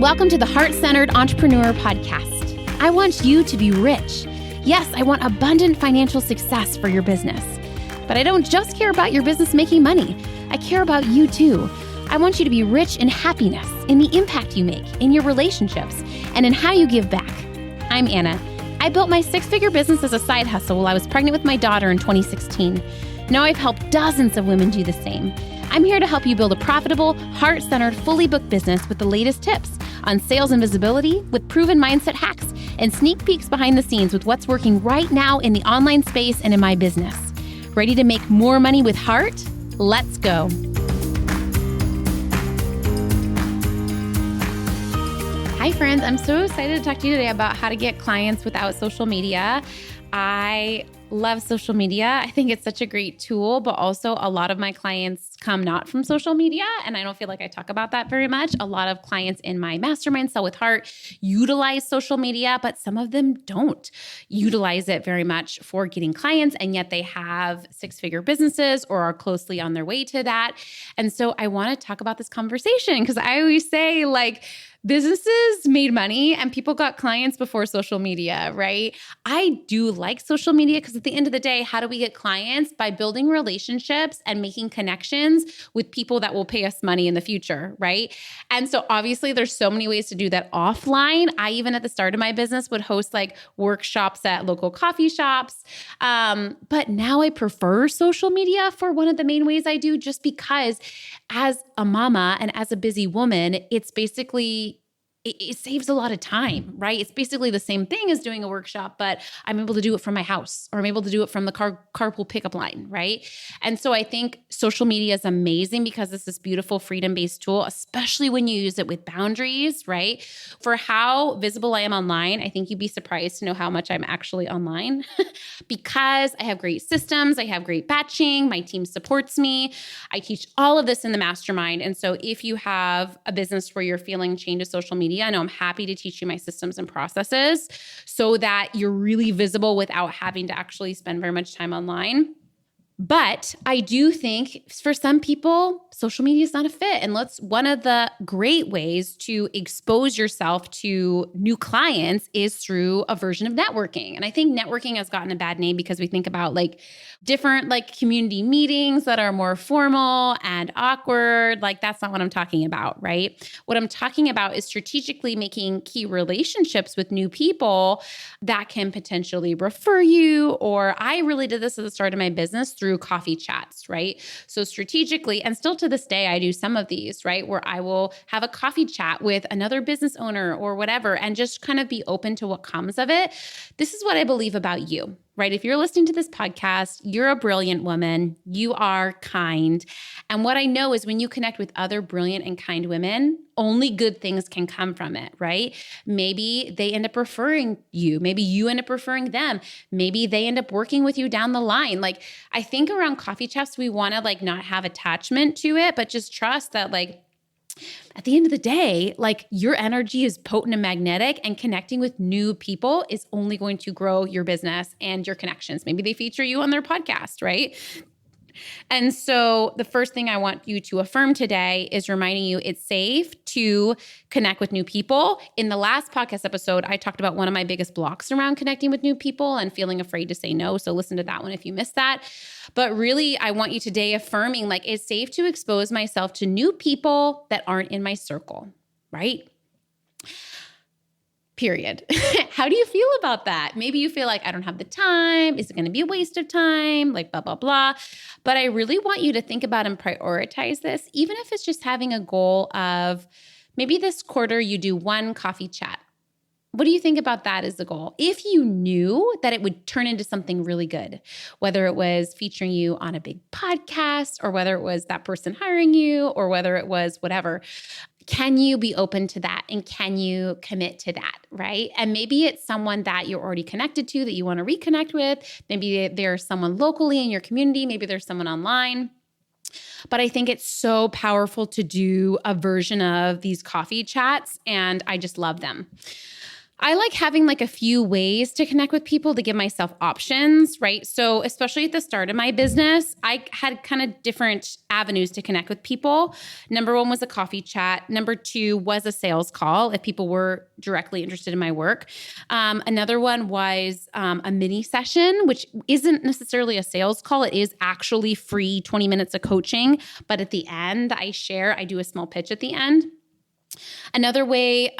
Welcome to the Heart-Centered Entrepreneur Podcast. I want you to be rich. Yes, I want abundant financial success for your business. But I don't just care about your business making money. I care about you too. I want you to be rich in happiness, in the impact you make, in your relationships, and in how you give back. I'm Anna. I built my six-figure business as a side hustle while I was pregnant with my daughter in 2016. Now I've helped dozens of women do the same. I'm here to help you build a profitable, heart-centered, fully booked business with the latest tips on sales and visibility, with proven mindset hacks, and sneak peeks behind the scenes with what's working right now in the online space and in my business. Ready to make more money with heart? Let's go. Hi friends, I'm so excited to talk to you today about how to get clients without social media. I love social media. I think it's such a great tool, but also a lot of my clients come not from social media, and I don't feel like I talk about that very much. A lot of clients in my mastermind, Sell with Heart, utilize social media, but some of them don't utilize it very much for getting clients, and yet they have six-figure businesses or are closely on their way to that. And so I want to talk about this conversation because I always say, like, businesses made money and people got clients before social media, right? I do like social media because at the end of the day, how do we get clients? By building relationships and making connections with people that will pay us money in the future, right? And so obviously there's so many ways to do that offline. I even at the start of my business would host like workshops at local coffee shops. But now I prefer social media for one of the main ways I do, just because as a mama and as a busy woman, it's basically it saves a lot of time, right? It's basically the same thing as doing a workshop, but I'm able to do it from my house, or I'm able to do it from the carpool pickup line, right? And so I think social media is amazing because it's this beautiful freedom-based tool, especially when you use it with boundaries, right? For how visible I am online, I think you'd be surprised to know how much I'm actually online because I have great systems, I have great batching, my team supports me. I teach all of this in the mastermind. And so if you have a business where you're feeling chained to social media, I know I'm happy to teach you my systems and processes so that you're really visible without having to actually spend very much time online. But I do think for some people, social media is not a fit. And one of the great ways to expose yourself to new clients is through a version of networking. And I think networking has gotten a bad name because we think about like different like community meetings that are more formal and awkward. Like that's not what I'm talking about, right? What I'm talking about is strategically making key relationships with new people that can potentially refer you. Or I really did this at the start of my business through coffee chats, right? So strategically, and still to this day, I do some of these, right? Where I will have a coffee chat with another business owner or whatever, and just kind of be open to what comes of it. This is what I believe about you, right? If you're listening to this podcast, you're a brilliant woman, you are kind. And what I know is when you connect with other brilliant and kind women, only good things can come from it, right? Maybe they end up referring you. Maybe you end up referring them. Maybe they end up working with you down the line. Like I think around coffee chats, we want to like not have attachment to it, but just trust that like at the end of the day, like your energy is potent and magnetic, and connecting with new people is only going to grow your business and your connections. Maybe they feature you on their podcast, right? And so the first thing I want you to affirm today is reminding you it's safe to connect with new people. In the last podcast episode, I talked about one of my biggest blocks around connecting with new people and feeling afraid to say no. So listen to that one if you missed that. But really, I want you today affirming like it's safe to expose myself to new people that aren't in my circle, right? Period. How do you feel about that? Maybe you feel like I don't have the time. Is it going to be a waste of time? Like blah, blah, blah. But I really want you to think about and prioritize this, even if it's just having a goal of maybe this quarter you do one coffee chat. What do you think about that as the goal? If you knew that it would turn into something really good, whether it was featuring you on a big podcast or whether it was that person hiring you or whether it was whatever, can you be open to that and can you commit to that, right? And maybe it's someone that you're already connected to that you want to reconnect with. Maybe there's someone locally in your community. Maybe there's someone online. But I think it's so powerful to do a version of these coffee chats, and I just love them. I like having like a few ways to connect with people to give myself options, right? So especially at the start of my business, I had kind of different avenues to connect with people. Number one was a coffee chat. Number two was a sales call if people were directly interested in my work. Another one was a mini session, which isn't necessarily a sales call. It is actually free 20 minutes of coaching. But at the end, I do a small pitch at the end. Another way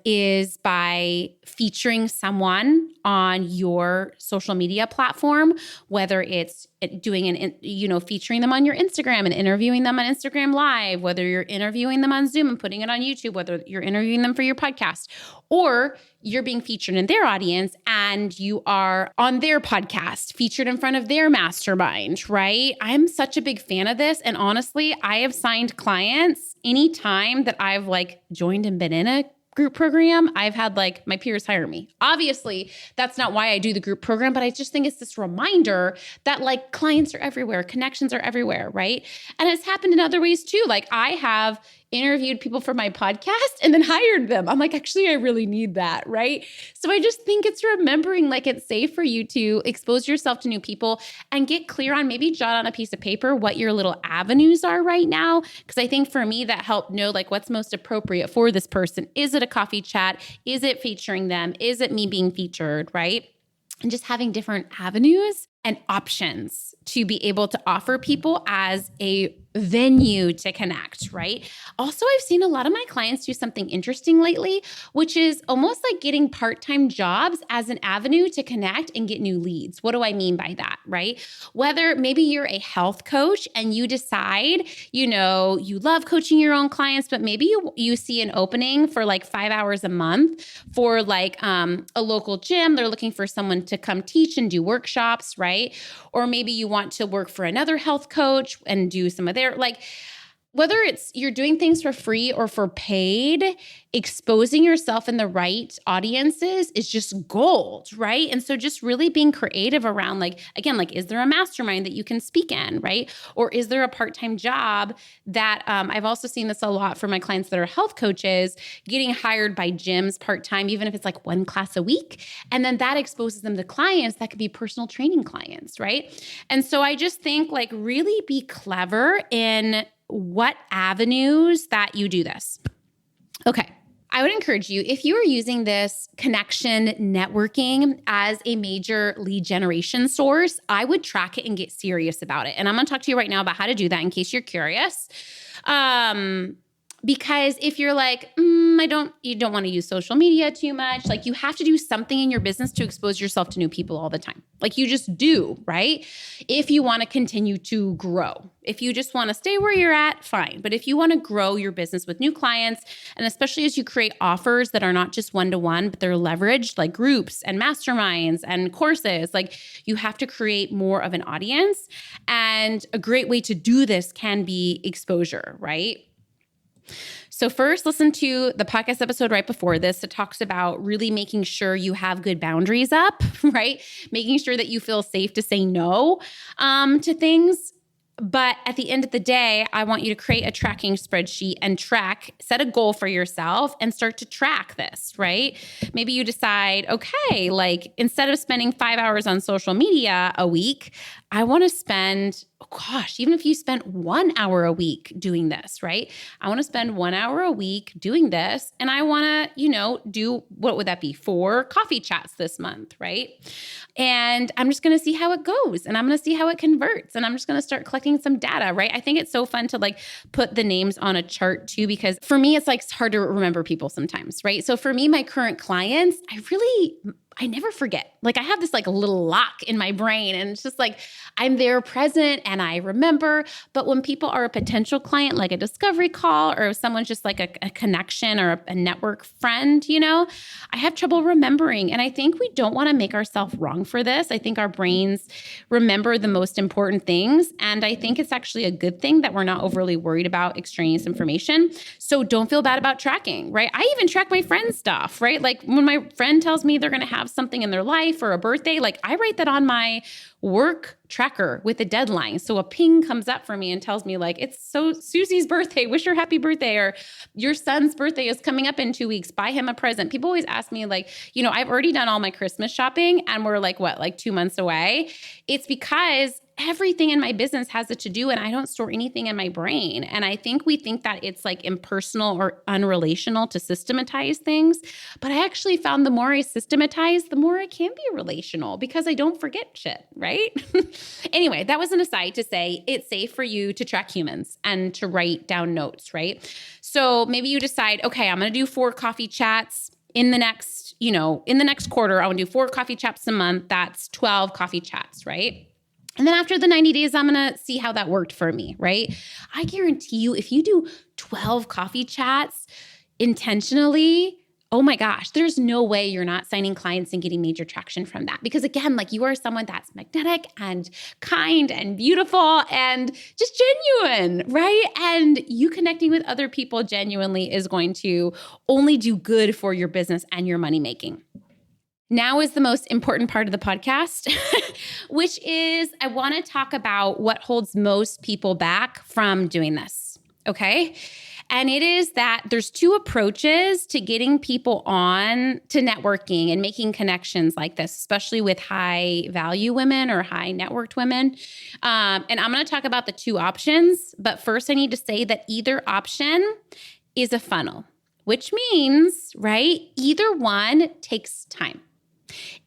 is by featuring someone on your social media platform, whether it's featuring them on your Instagram and interviewing them on Instagram Live, whether you're interviewing them on Zoom and putting it on YouTube, whether you're interviewing them for your podcast, or you're being featured in their audience and you are on their podcast, featured in front of their mastermind, right? I'm such a big fan of this. And honestly, I have signed clients anytime that I've like joined and been in a group program. I've had like my peers hire me. Obviously, that's not why I do the group program, but I just think it's this reminder that like clients are everywhere, connections are everywhere, right? And it's happened in other ways too. Like I have interviewed people for my podcast and then hired them. I'm like, actually, I really need that, right? So I just think it's remembering like it's safe for you to expose yourself to new people and get clear on, maybe jot on a piece of paper what your little avenues are right now. Because I think for me, that helped know like what's most appropriate for this person. Is it a coffee chat? Is it featuring them? Is it me being featured, right? And just having different avenues and options to be able to offer people as a venue to connect, right? Also, I've seen a lot of my clients do something interesting lately, which is almost like getting part-time jobs as an avenue to connect and get new leads. What do I mean by that, right? Whether maybe you're a health coach and you decide, you love coaching your own clients, but maybe you see an opening for like 5 hours a month for like a local gym. They're looking for someone to come teach and do workshops, right? Or maybe you want to work for another health coach and do some of their, like, whether it's you're doing things for free or for paid, exposing yourself in the right audiences is just gold, right? And so just really being creative around like, again, like, is there a mastermind that you can speak in, right? Or is there a part-time job that I've also seen this a lot for my clients that are health coaches, getting hired by gyms part-time, even if it's like one class a week. And then that exposes them to clients that could be personal training clients, right? And so I just think like really be clever in what avenues that you do this. Okay. I would encourage you, if you are using this connection networking as a major lead generation source, I would track it and get serious about it. And I'm going to talk to you right now about how to do that in case you're curious. Because if you're like, you don't want to use social media too much, like you have to do something in your business to expose yourself to new people all the time. Like you just do, right? If you want to continue to grow. If you just want to stay where you're at, fine. But if you want to grow your business with new clients, and especially as you create offers that are not just one-to-one, but they're leveraged like groups and masterminds and courses, like you have to create more of an audience. And a great way to do this can be exposure, right? So first, listen to the podcast episode right before this that talks about really making sure you have good boundaries up, right? Making sure that you feel safe to say no to things. But at the end of the day, I want you to create a tracking spreadsheet and set a goal for yourself and start to track this, right? Maybe you decide, okay, like instead of spending 5 hours on social media a week, I want to spend, even if you spent 1 hour a week doing this, right? I want to spend 1 hour a week doing this. And I want to, do, what would that be? 4 coffee chats this month, right? And I'm just going to see how it goes. And I'm going to see how it converts. And I'm just going to start collecting some data, right? I think it's so fun to like put the names on a chart too, because for me, it's like, it's hard to remember people sometimes, right? So for me, my current clients, I never forget. Like I have this like little lock in my brain and it's just like, I'm there present and I remember. But when people are a potential client, like a discovery call, or if someone's just like a connection or a network friend, I have trouble remembering. And I think we don't want to make ourselves wrong for this. I think our brains remember the most important things. And I think it's actually a good thing that we're not overly worried about extraneous information. So don't feel bad about tracking, right? I even track my friend's stuff, right? Like when my friend tells me they're going to have have something in their life or a birthday, like I write that on my work tracker with a deadline. So a ping comes up for me and tells me like, it's so Susie's birthday, wish her happy birthday, or your son's birthday is coming up in 2 weeks, buy him a present. People always ask me like, I've already done all my Christmas shopping and we're like, like 2 months away. It's because everything in my business has a to-do and I don't store anything in my brain. And I think we think that it's like impersonal or unrelational to systematize things. But I actually found the more I systematize, the more I can be relational because I don't forget shit, right? Anyway, that was an aside to say it's safe for you to track humans and to write down notes, right? So maybe you decide, okay, I'm going to do 4 coffee chats in the next, in the next quarter. I want to do 4 coffee chats a month. That's 12 coffee chats, right? And then after the 90 days, I'm going to see how that worked for me, right? I guarantee you, if you do 12 coffee chats intentionally, oh my gosh, there's no way you're not signing clients and getting major traction from that. Because again, like you are someone that's magnetic and kind and beautiful and just genuine, right? And you connecting with other people genuinely is going to only do good for your business and your money making. Now is the most important part of the podcast, which is I want to talk about what holds most people back from doing this, okay? And it is that there's 2 approaches to getting people on to networking and making connections like this, especially with high value women or high networked women. And I'm going to talk about the 2 options, but first I need to say that either option is a funnel, which means, right, either one takes time.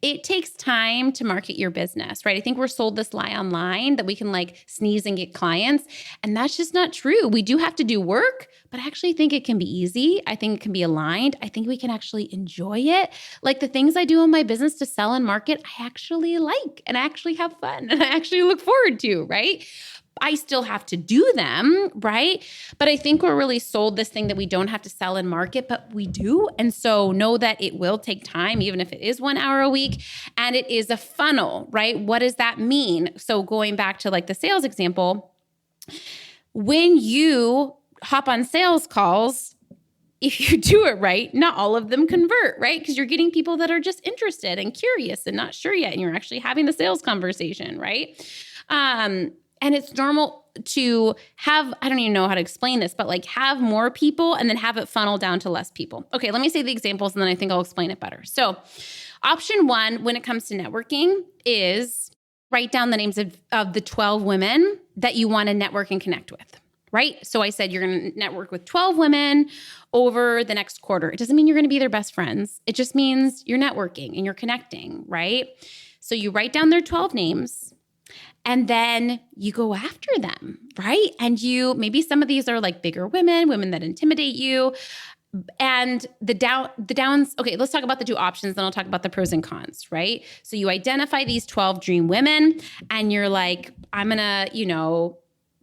It takes time to market your business, right? I think we're sold this lie online that we can like sneeze and get clients. And that's just not true. We do have to do work, but I actually think it can be easy. I think it can be aligned. I think we can actually enjoy it. Like the things I do in my business to sell and market, I actually like and I actually have fun and I actually look forward to, right? I still have to do them, right? But I think we're really sold this thing that we don't have to sell and market, but we do. And so know that it will take time, even if it is 1 hour a week, and it is a funnel, right? What does that mean? So going back to like the sales example, when you hop on sales calls, if you do it right, not all of them convert, right? Because you're getting people that are just interested and curious and not sure yet, and you're actually having the sales conversation, right? And it's normal to have, I don't even know how to explain this, but like have more people and then have it funnel down to less people. Okay, let me say the examples and then I think I'll explain it better. So option 1, when it comes to networking, is write down the names of the 12 women that you want to network and connect with, right? So I said you're going to network with 12 women over the next quarter. It doesn't mean you're going to be their best friends. It just means you're networking and you're connecting, right? So you write down their 12 names. And then you go after them, right? And maybe some of these are like bigger women that intimidate you. And the downs, okay, let's talk about the 2 options, then I'll talk about the pros and cons, right? So you identify these 12 dream women and you're like, I'm going to,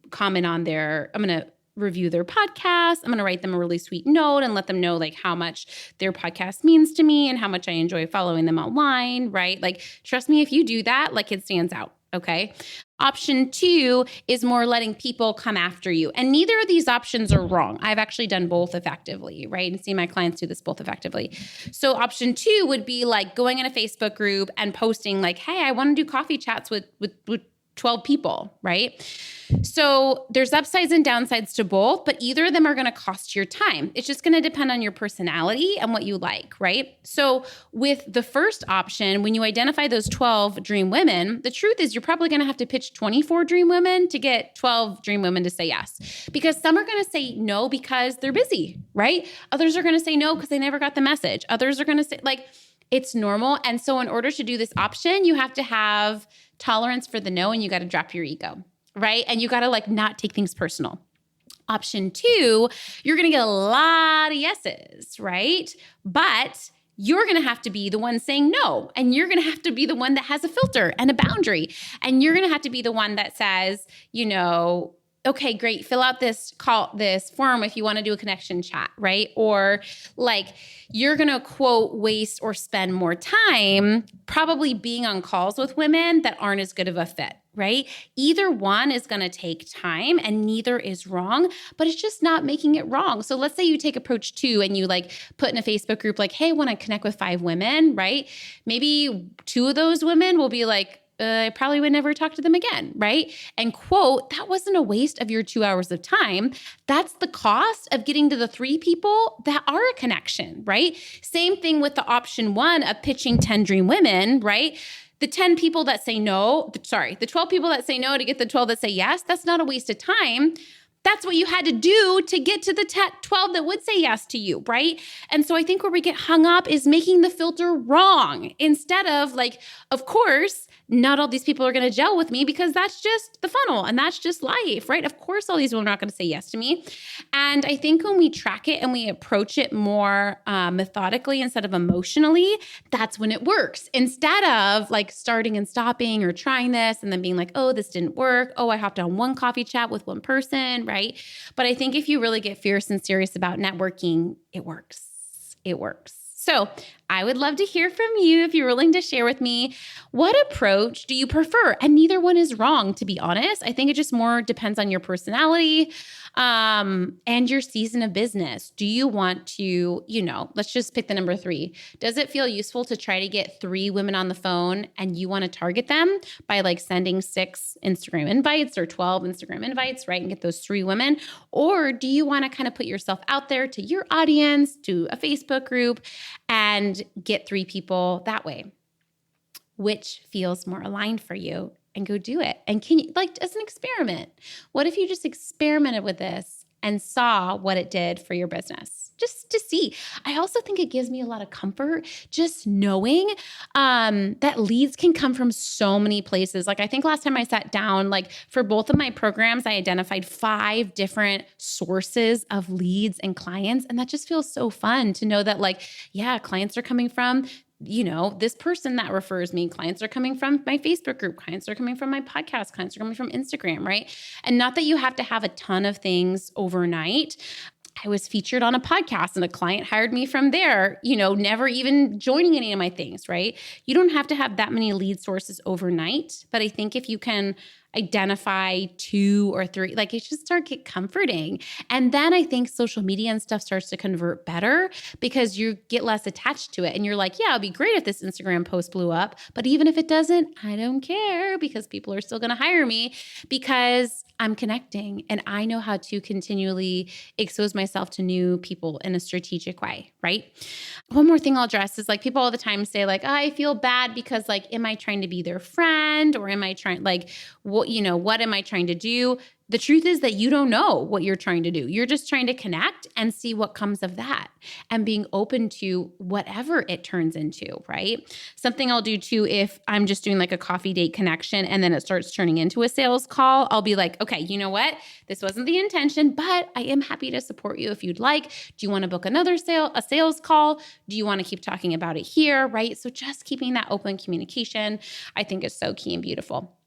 comment on I'm going to review their podcast. I'm going to write them a really sweet note and let them know like how much their podcast means to me and how much I enjoy following them online, right? Like, trust me, if you do that, like it stands out. Okay. Option 2 is more letting people come after you. And neither of these options are wrong. I've actually done both effectively, right? And see my clients do this both effectively. So option 2 would be like going in a Facebook group and posting like, hey, I want to do coffee chats with 12 people, right? So there's upsides and downsides to both, but either of them are going to cost your time. It's just going to depend on your personality and what you like, right? So with the first option, when you identify those 12 dream women, the truth is you're probably going to have to pitch 24 dream women to get 12 dream women to say yes. Because some are going to say no because they're busy, right? Others are going to say no because they never got the message. Others are going to say like, it's normal. And so in order to do this option, you have to have tolerance for the no and you got to drop your ego, right? And you got to like not take things personal. Option 2, you're going to get a lot of yeses, right? But you're going to have to be the one saying no. And you're going to have to be the one that has a filter and a boundary. And you're going to have to be the one that says, okay, great. Fill out this form if you want to do a connection chat, right? Or like you're going to quote waste or spend more time probably being on calls with women that aren't as good of a fit, right? Either one is going to take time and neither is wrong, but it's just not making it wrong. So let's say you take approach 2 and you like put in a Facebook group like, hey, I want to connect with 5 women, right? Maybe 2 of those women will be like, I probably would never talk to them again, right? And quote, that wasn't a waste of your 2 hours of time. That's the cost of getting to the 3 people that are a connection, right? Same thing with the option 1 of pitching 10 dream women, right? The 10 people that say no, the 12 people that say no to get the 12 that say yes, that's not a waste of time. That's what you had to do to get to the 12 that would say yes to you, right? And so I think where we get hung up is making the filter wrong instead of like, of course, not all these people are going to gel with me because that's just the funnel and that's just life, right? Of course, all these people are not going to say yes to me. And I think when we track it and we approach it more methodically instead of emotionally, that's when it works. Instead of like starting and stopping or trying this and then being like, oh, this didn't work. Oh, I hopped on one coffee chat with one person, right? But I think if you really get fierce and serious about networking, it works. It works. So I would love to hear from you if you're willing to share with me, what approach do you prefer? And neither one is wrong, to be honest. I think it just more depends on your personality and your season of business. Do you want to, let's just pick the number 3. Does it feel useful to try to get 3 women on the phone and you want to target them by like sending 6 Instagram invites or 12 Instagram invites, right? And get those 3 women? Or do you want to kind of put yourself out there to your audience, to a Facebook group, and get 3 people that way? Which feels more aligned for you? And go do it. And can you, like, as an experiment, what if you just experimented with this and saw what it did for your business? Just to see. I also think it gives me a lot of comfort just knowing that leads can come from so many places. Like I think last time I sat down, like for both of my programs, I identified 5 different sources of leads and clients. And that just feels so fun to know that like, yeah, clients are coming from this person that refers me. Clients are coming from my Facebook group. Clients are coming from my podcast. Clients are coming from Instagram, right? And not that you have to have a ton of things overnight. I was featured on a podcast and a client hired me from there, never even joining any of my things, right? You don't have to have that many lead sources overnight. But I think if you can identify 2 or 3, like it just get comforting. And then I think social media and stuff starts to convert better because you get less attached to it. And you're like, yeah, it'd be great if this Instagram post blew up. But even if it doesn't, I don't care because people are still going to hire me because I'm connecting and I know how to continually expose myself to new people in a strategic way, right? One more thing I'll address is like people all the time say like, oh, I feel bad because like, am I trying to be their friend or am I trying like, what am I trying to do? The truth is that you don't know what you're trying to do. You're just trying to connect and see what comes of that and being open to whatever it turns into, right? Something I'll do too, if I'm just doing like a coffee date connection and then it starts turning into a sales call, I'll be like, okay, you know what? This wasn't the intention, but I am happy to support you if you'd like. Do you want to book another sales call? Do you want to keep talking about it here, right? So just keeping that open communication, I think is so key and beautiful.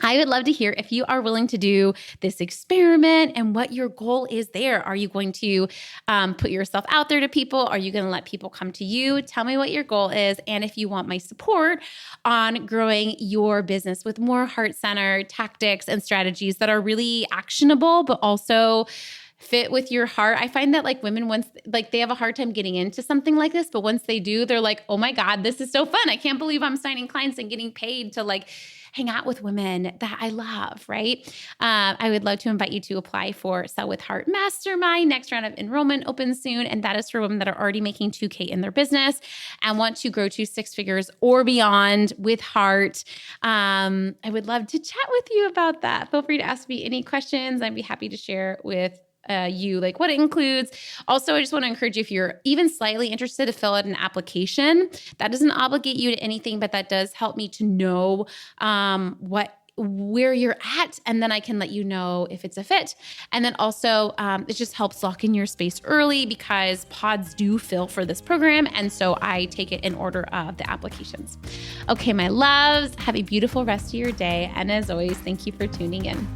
I would love to hear if you are willing to do this experiment and what your goal is there. Are you going to put yourself out there to people? Are you going to let people come to you? Tell me what your goal is. And if you want my support on growing your business with more heart-centered tactics and strategies that are really actionable, but also fit with your heart. I find that like women, once like they have a hard time getting into something like this, but once they do, they're like, oh my God, this is so fun. I can't believe I'm signing clients and getting paid to like hang out with women that I love, right? I would love to invite you to apply for Sell with Heart Mastermind. Next round of enrollment opens soon. And that is for women that are already making $2,000 in their business and want to grow to 6 figures or beyond with heart. I would love to chat with you about that. Feel free to ask me any questions. I'd be happy to share with you like what it includes. Also, I just want to encourage you, if you're even slightly interested, to fill out an application. That doesn't obligate you to anything, but that does help me to know where you're at, and then I can let you know if it's a fit. And then also, it just helps lock in your space early because pods do fill for this program, and so I take it in order of the applications. Okay, my loves, have a beautiful rest of your day, and as always, thank you for tuning in.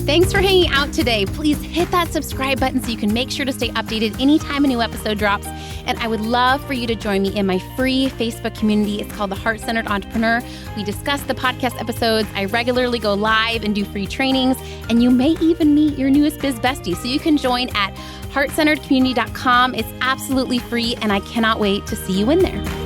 Thanks for hanging out today. Please hit that subscribe button so you can make sure to stay updated anytime a new episode drops. And I would love for you to join me in my free Facebook community. It's called The Heart-Centered Entrepreneur. We discuss the podcast episodes. I regularly go live and do free trainings. And you may even meet your newest biz bestie. So you can join at heartcenteredcommunity.com. It's absolutely free, and I cannot wait to see you in there.